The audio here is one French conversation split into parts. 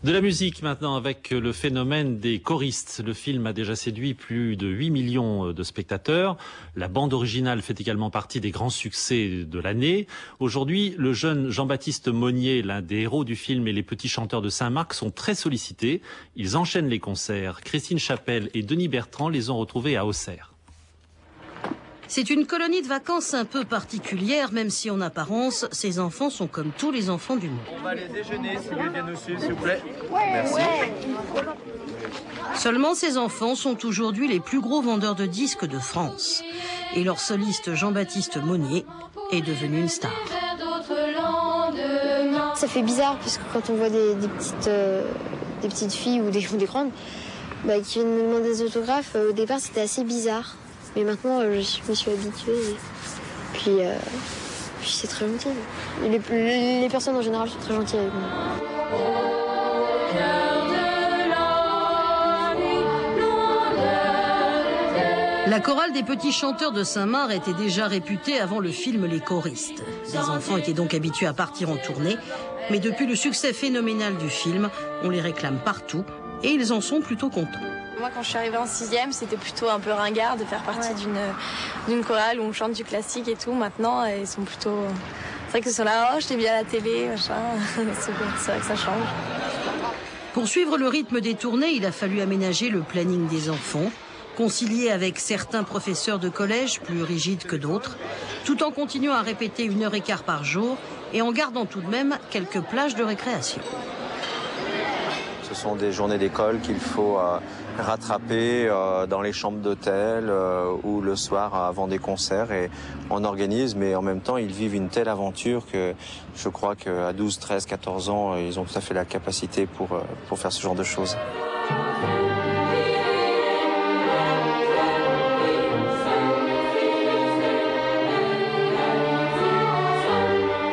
De la musique maintenant avec le phénomène des choristes. Le film a déjà séduit plus de 8 millions de spectateurs. La bande originale fait également partie des grands succès de l'année. Aujourd'hui, le jeune Jean-Baptiste Monnier, l'un des héros du film, et les petits chanteurs de Saint-Marc sont très sollicités. Ils enchaînent les concerts. Christine Chapelle et Denis Bertrand les ont retrouvés à Auxerre. C'est une colonie de vacances un peu particulière, même si en apparence, ces enfants sont comme tous les enfants du monde. On va aller déjeuner, si vous voulez bien nous suivre, s'il vous plaît. Merci. Seulement, ces enfants sont aujourd'hui les plus gros vendeurs de disques de France. Et leur soliste Jean-Baptiste Monnier est devenu une star. Ça fait bizarre, puisque quand on voit des petites filles ou des grandes qui viennent me demander des autographes, au départ c'était assez bizarre. Mais maintenant, je me suis habituée. Puis c'est très gentil. Les personnes en général sont très gentilles avec moi. La chorale des petits chanteurs de Saint-Marc était déjà réputée avant le film Les choristes. Les enfants étaient donc habitués à partir en tournée. Mais depuis le succès phénoménal du film, on les réclame partout et ils en sont plutôt contents. Moi, quand je suis arrivée en 6e, c'était plutôt un peu ringard de faire partie d'une chorale où on chante du classique et tout. Maintenant, ils sont plutôt... C'est vrai qu'ils sont là, oh, je t'ai bien à la télé, machin. C'est vrai que ça change. Pour suivre le rythme des tournées, il a fallu aménager le planning des enfants, concilier avec certains professeurs de collège plus rigides que d'autres, tout en continuant à répéter 1h15 par jour et en gardant tout de même quelques plages de récréation. Ce sont des journées d'école qu'il faut rattraper dans les chambres d'hôtel ou le soir avant des concerts. Et on organise, mais en même temps, ils vivent une telle aventure que je crois qu'à 12, 13, 14 ans, ils ont tout à fait la capacité pour faire ce genre de choses.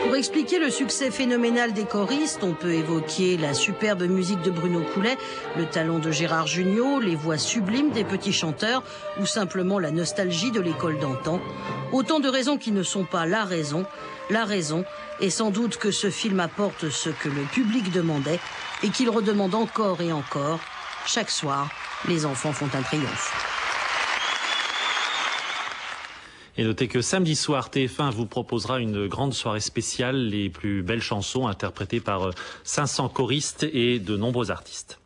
Pour expliquer le succès phénoménal des choristes, on peut évoquer la superbe musique de Bruno Coulet, le talent de Gérard Jugnot, les voix sublimes des petits chanteurs ou simplement la nostalgie de l'école d'antan. Autant de raisons qui ne sont pas la raison. La raison est sans doute que ce film apporte ce que le public demandait et qu'il redemande encore et encore. Chaque soir, les enfants font un triomphe. Et notez que samedi soir, TF1 vous proposera une grande soirée spéciale, les plus belles chansons interprétées par 500 choristes et de nombreux artistes.